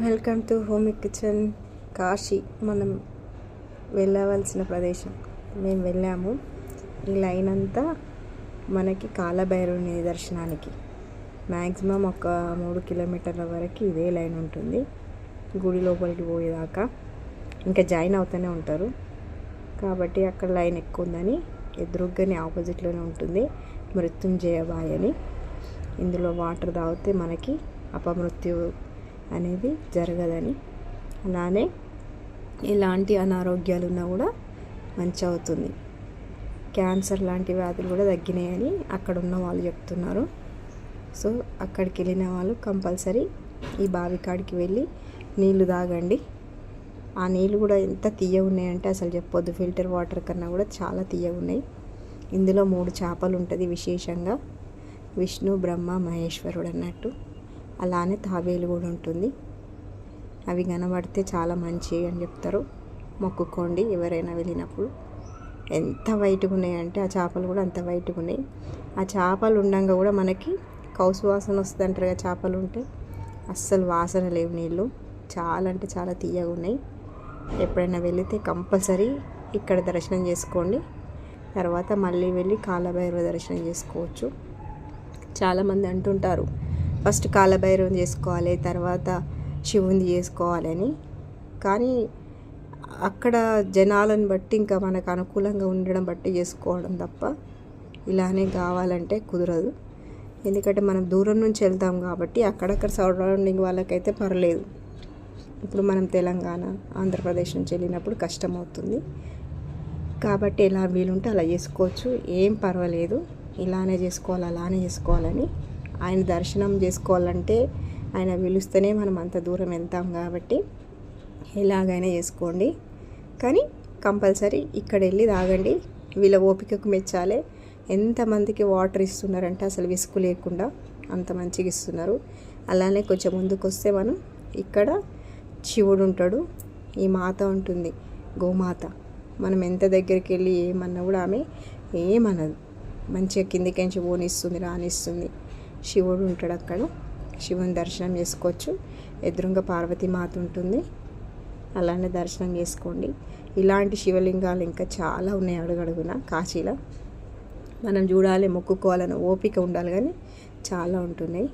Welcome to home kitchen. Kashi మనం వెళ్ళవలసిన ప్రదేశం. మేము వెళ్ళాము. ఈ లైన్ అంతా మనకి కాలభైరవుని దర్శనానికి మ్యాక్సిమం ఒక 3 కిలోమీటర్ల వరకు ఇదే లైన్ ఉంటుంది. గుడి లోపలికి పోయేదాకా ఇంకా జాయిన్ అవుతూనే ఉంటారు కాబట్టి అక్కడ లైన్ ఎక్కువ ఉందని ఎదురుగానే ఆపోజిట్లోనే ఉంటుంది మృత్యుంజయ బాయ్ అని. ఇందులో వాటర్ తాగితే మనకి అపమృత్యు అనేది జరగదని, అలానే ఎలాంటి అనారోగ్యాలు ఉన్నా కూడా మంచి అవుతుంది. క్యాన్సర్ లాంటి వ్యాధులు కూడా తగ్గినాయని అక్కడ ఉన్న వాళ్ళు చెప్తున్నారు. సో అక్కడికి వెళ్ళిన వాళ్ళు కంపల్సరీ ఈ బావి కాడికి వెళ్ళి నీళ్లు తాగండి. ఆ నీళ్ళు కూడా ఎంత తీయగా ఉన్నాయంటే అసలు చెప్పొద్దు. ఫిల్టర్ వాటర్ కన్నా కూడా చాలా తీయగా ఉన్నాయి. ఇందులో 3 చేపలు ఉంటుంది విశేషంగా, విష్ణు బ్రహ్మ మహేశ్వరుడు అన్నట్టు. అలానే తాబేలు కూడా ఉంటుంది. అవి కనబడితే చాలా మంచి అని చెప్తారు. మొక్కుకోండి ఎవరైనా వెళ్ళినప్పుడు. ఎంత వైట్గా ఉన్నాయంటే ఆ చేపలు కూడా అంత వైట్గా ఉన్నాయి. ఆ చేపలు ఉండంగా కూడా మనకి కౌసు వాసన వస్తుంది అంటారు కదా, చేపలు ఉంటే అస్సలు వాసన లేవు. నీళ్ళు చాలా అంటే చాలా తీయగా ఉన్నాయి. ఎప్పుడైనా వెళితే కంపల్సరీ ఇక్కడ దర్శనం చేసుకోండి. తర్వాత మళ్ళీ వెళ్ళి కాలభైరవ దర్శనం చేసుకోవచ్చు. చాలామంది అంటుంటారు ఫస్ట్ కాలభైరవం చేసుకోవాలి, తర్వాత శివుని చేసుకోవాలని. కానీ అక్కడ జనాలను బట్టి ఇంకా మనకు అనుకూలంగా ఉండడం బట్టి చేసుకోవడం తప్ప ఇలానే కావాలంటే కుదరదు. ఎందుకంటే మనం దూరం నుంచి వెళ్తాం కాబట్టి అక్కడక్కడ సరౌండింగ్ వాళ్ళకైతే పర్లేదు. ఇప్పుడు మనం తెలంగాణ ఆంధ్రప్రదేశ్ నుంచి వెళ్ళినప్పుడు కష్టం అవుతుంది కాబట్టి ఎలా వీలుంటే అలా చేసుకోవచ్చు. ఏం పర్వాలేదు. ఇలానే చేసుకోవాలి అలానే చేసుకోవాలని, ఆయన దర్శనం చేసుకోవాలంటే ఆయన పిలుస్తేనే మనం అంత దూరం వెళ్తాం కాబట్టి ఎలాగైనా చేసుకోండి. కానీ కంపల్సరీ ఇక్కడ వెళ్ళి తాగండి. వీళ్ళ ఓపికకు మెచ్చాలి. ఎంతమందికి వాటర్ ఇస్తున్నారంటే అసలు విసుగు లేకుండా అంత మంచిగా ఇస్తున్నారు. అలానే కొంచెం ముందుకు వస్తే మనం ఇక్కడ శివుడు ఉంటాడు, ఈ మాత ఉంటుంది గోమాత. మనం ఎంత దగ్గరికి వెళ్ళి ఏమన్నా కూడా ఆమె ఏమనదు, మంచిగా కిందికించి పోనిస్తుంది రానిస్తుంది. శివుడు ఉంటాడు అక్కడ, శివుని దర్శనం చేసుకోవచ్చు. ఎదురుగా పార్వతీమాత ఉంటుంది, అలానే దర్శనం చేసుకోండి. ఇలాంటి శివలింగాలు ఇంకా చాలా ఉన్నాయి అడుగడుగున కాశీలో. మనం చూడాలి, మొక్కుకోవాలని ఓపిక ఉండాలి, కానీ చాలా ఉంటున్నాయి.